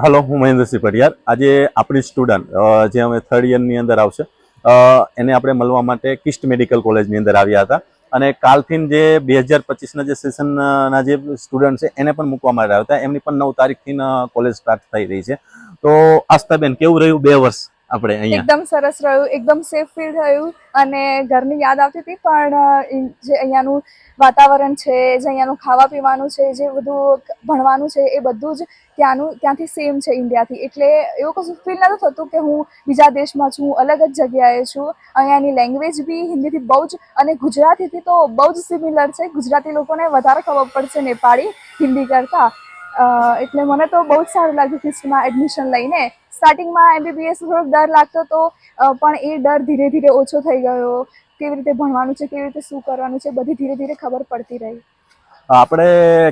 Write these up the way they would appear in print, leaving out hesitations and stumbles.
Hello, હું મહેન્દ્રસિંહ પડિયાર. આજે આપણી સ્ટુડન્ટ જે અમે થર્ડ યરની અંદર આવશે એને આપણે મળવા માટે કિસ્ટ મેડિકલ કોલેજની અંદર આવ્યા હતા. અને કાલથી જે 2025ના જે સેશનના જે સ્ટુડન્ટ છે એને પણ મૂકવા માટે આવ્યા હતા. એમની પણ 9 તારીખથી કોલેજ સ્ટાર્ટ થઈ રહી છે. તો આસ્થાબેન, કેવું રહ્યું 2 વર્ષ આપણે અહીંયા? એકદમ સરસ રહ્યું, એકદમ સેફ ફીલ થયું અને ઘરની યાદ આવતી હતી. પણ જે અહીંયાનું વાતાવરણ છે, જે અહીંયાનું ખાવા પીવાનું છે, જે બધું ભણવાનું છે, એ બધું જ ત્યાંથી સેમ છે ઇન્ડિયાથી. એટલે એવું કશું ફીલ નહોતું થતું કે હું બીજા દેશમાં છું, અલગ જ જગ્યાએ છું. અહીંયાની લેંગ્વેજ બી હિન્દીથી બહુ જ અને ગુજરાતીથી તો બહુ જ સિમિલર છે. ગુજરાતી લોકોને વધારે ખબર પડશે નેપાળી હિન્દી કરતાં. એટલે મને તો બહુ જ સારું લાગ્યું કિસ્ટમાં એડમિશન લઈને. સ્ટાર્ટિંગમાં MBBS થોડોક ડર લાગતો હતો, પણ એ ડર ધીરે ધીરે ઓછો થઈ ગયો. કેવી રીતે ભણવાનું છે, કેવી રીતે શું કરવાનું છે, બધી ધીરે ધીરે ખબર પડતી રહી. આપણે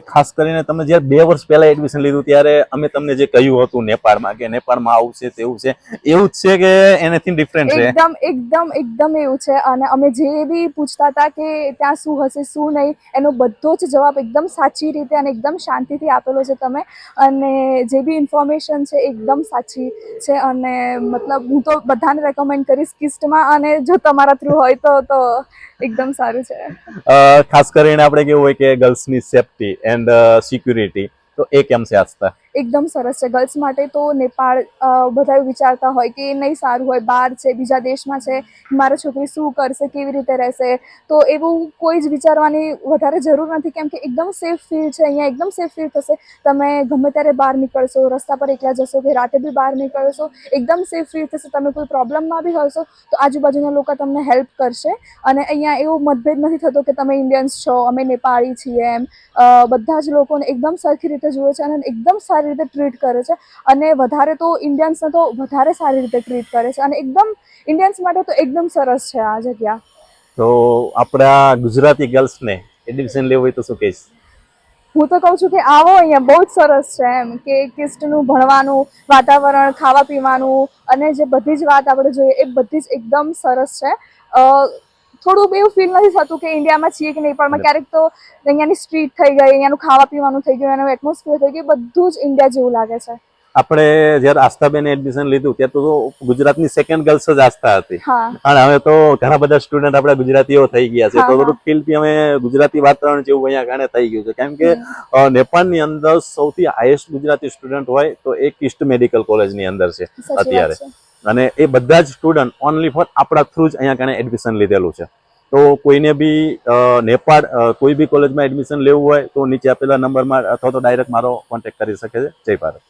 ખાસ કરીને તમે જ્યારે 2 વર્ષ પહેલા એડમિશન લીધું ત્યારે અમે તમને જે કહ્યું હતું નેપાળમાં કે નેપાળમાં આવું છે તેવું છે, એવું જ છે કે એનાથી ડિફરન્ટ છે? એકદમ એકદમ એકદમ એવું છે. અને અમે જે બી પૂછતા હતા કે ત્યાં શું હશે શું નહીં, એનો બધો જ જવાબ એકદમ સાચી રીતે અને એકદમ શાંતિથી આપેલો છે તમે. અને જે બી ઇન્ફોર્મેશન છે એકદમ સાચી છે. અને મતલબ હું તો બધાને રેકમેન્ડ કરીશ કિસ્ટમાં. અને જો તમારા થ્રુ હોય તો એકદમ સારું છે. ખાસ કરીને આપણે કેવું હોય કે ગર્લ્સની સેફટી એન્ડ સિક્યુરિટી, તો એ કેમ છે આસ્થા? એકદમ સરસ છે. ગર્લ્સ માટે તો નેપાળ બધા એવું વિચારતા હોય કે નહીં સારું હોય, બહાર છે, બીજા દેશમાં છે, મારી છોકરી શું કરશે, કેવી રીતે રહેશે. તો એવું કોઈ જ વિચારવાની વધારે જરૂર નથી, કેમ કે એકદમ સેફ ફીલ છે અહીંયા. એકદમ સેફ ફીલ થશે. તમે ગમે ત્યારે બહાર નીકળશો, રસ્તા પર એકલા જશો કે રાતે બી બહાર નીકળશો, એકદમ સેફ ફીલ થશે. તમે કોઈ પ્રોબ્લમમાં બી હશો તો આજુબાજુના લોકો તમને હેલ્પ કરશે. અને અહીંયા એવો મતભેદ નથી થતો કે તમે ઇન્ડિયન્સ છો, અમે નેપાળી છીએ એમ. બધા જ લોકોને એકદમ સરખી રીતે જુએ છે અને એકદમ સારી રીતે ટ્રીટ કરે છે. અને વધારે તો ઇન્ડિયન્સને તો વધારે સારી રીતે ટ્રીટ કરે છે. અને એકદમ ઇન્ડિયન્સ માટે તો એકદમ સરસ છે આ જગ્યા. તો આપણા ગુજરાતી ગર્લ્સને એડમિશન લેવું હોય તો શું કહીશ? હું તો કહું છું કે આવો, અહીંયા બહુ જ સરસ છે એમ. કે કિસ્ટનું ભણવાનું વાતાવરણ, ખાવા પીવાનું અને જે બધી જ વાત આપણે જોઈએ એ બધી જ એકદમ સરસ છે. થોડુંક એવું ફીલ નથી થતું કે ઇન્ડિયામાં છીએ કે નેપાળમાં. ક્યારેક તો અહીંયાની સ્ટ્રીટ થઈ ગઈ, અહીંયાનું ખાવા પીવાનું થઈ ગયું, એનું એટમોસ્ફિયર થઈ ગયું, બધું જ ઇન્ડિયા જેવું લાગે છે. આપણે જ્યારે આસ્થાબેને એડમિશન લીધું ત્યારે તો ગુજરાતની સેકન્ડ ગર્લ્સ જ આસ્થા હતી. હા. અને હવે તો ઘણા બધા સ્ટુડન્ટ આપણા ગુજરાતીઓ થઈ ગયા છે. તો થોડુંક ફીલ બી અમે ગુજરાતી વાતાવરણ જેવું અહીંયા ગાણે થઈ ગયું છે. કેમ કે નેપાળની અંદર સૌથી હાઈએસ્ટ ગુજરાતી સ્ટુડન્ટ હોય તો એ કિસ્ટ મેડિકલ કોલેજની અંદર છે અત્યારે. અને એ બધા જ સ્ટુડન્ટ ઓનલી ફોર આપણા થ્રુ જ અહીંયા ગાણે એડમિશન લીધેલું છે. તો કોઈને બી નેપાળ કોઈ બી કોલેજમાં એડમિશન લેવું હોય તો નીચે આપેલા નંબરમાં અથવા તો ડાયરેક્ટ મારો કોન્ટેક્ટ કરી શકે છે. જય ભારત.